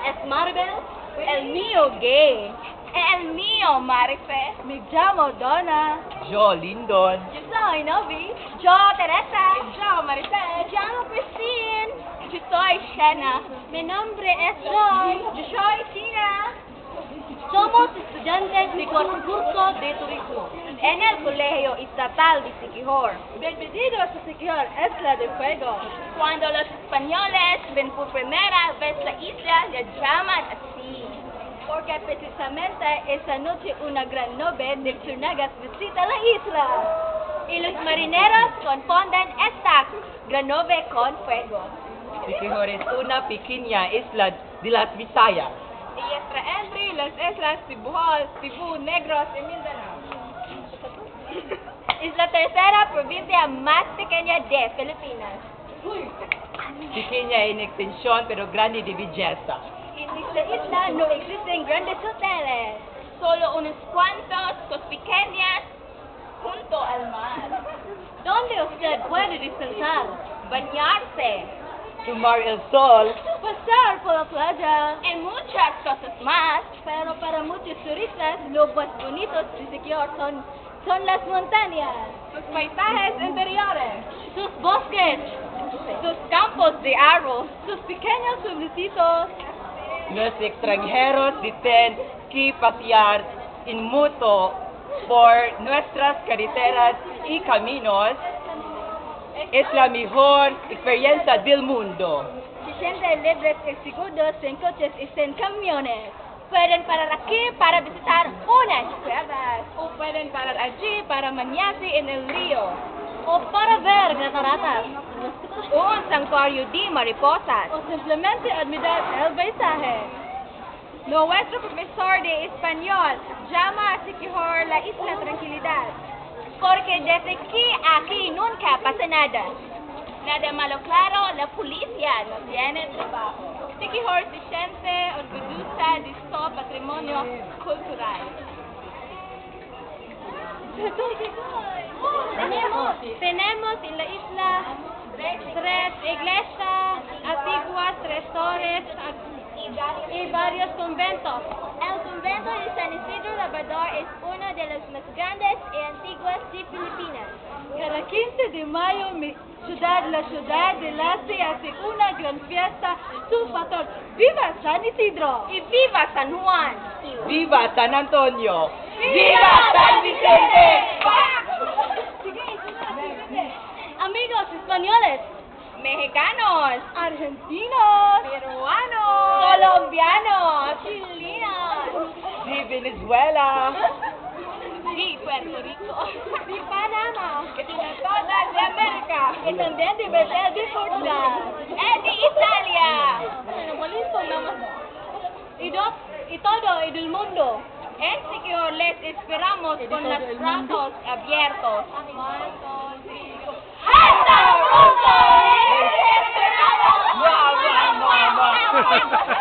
es Maribel. El mío gay. El mío Marife. Me llamo Donna. Yo, Lindon. Yo soy Novi. Yo Teresa. Yo Maricel. Me llamo Christine. Yo soy Shena. Mi nombre es Joy. Yo soy Tina. Somos estudiantes de cuarto curso de turismo. En el Colegio Estatal de Siquijor. Bienvenidos a Siquijor, Isla de Fuego. Cuando los españoles ven por primera vez la isla, le llaman así. Porque precisamente esta noche una gran nube de Churnagas visita la isla. Y los marineros confunden esta gran nube con fuego. Siquijor es una pequeña isla de las Visayas. Y está entre las islas de Bohol, Cebu, Negros y Mindanao. Es la tercera provincia más pequeña de Filipinas. Pequeña en extensión, pero grande de belleza. En esta isla no existen grandes hoteles. Solo unos cuantos, cosas pequeñas, junto al mar. ¿Dónde usted puede descansar? Bañarse. Tomar el sol. Pasar por la playa. Y muchas cosas más. Pero para muchos turistas, lo más bonitos de Siquijor son las montañas, Sus paisajes interiores. sus bosques, Sus campos de arroz. sus pequeños pueblecitos. Los extranjeros dicen que pasear en moto por nuestras carreteras y caminos es la mejor experiencia del mundo. Se sienten libres y seguros en coches y en camiones. Pueden parar aquí para visitar unas cuevas. O pueden parar allí para bañarse en el río. O para ver cataratas. Un santuario de mariposas. O simplemente admirar el paisaje. Nuestro profesor de español llama a Siquijor la Isla Tranquilidad. Porque desde que aquí nunca pasa nada. Nada malo, claro, la policía no tiene trabajo. Siquijor se siente orgullosa de su patrimonio cultural. Tenemos en la isla 3 iglesias antiguas, 3 torres y varios conventos. El convento de San Isidro Labrador es uno de los más grandes y antiguos de Filipinas. Cada 15 de mayo la ciudad de Lassi hace una gran fiesta. Su patrón, ¡viva San Isidro! Y viva San Juan. ¡Viva San Antonio! ¡Viva San Vicente! Amigos españoles, Mexicanos, argentinos, peruanos, colombianos, chilenos, ¡Sí, Venezuela! y Puerto Rico, de Panamá, y de todas de América, y también de Brasil, de Portugal, y de Italia, y todo y del mundo. en Siquijor les esperamos con los brazos abiertos. ¡Hasta pronto! ¡Les esperamos!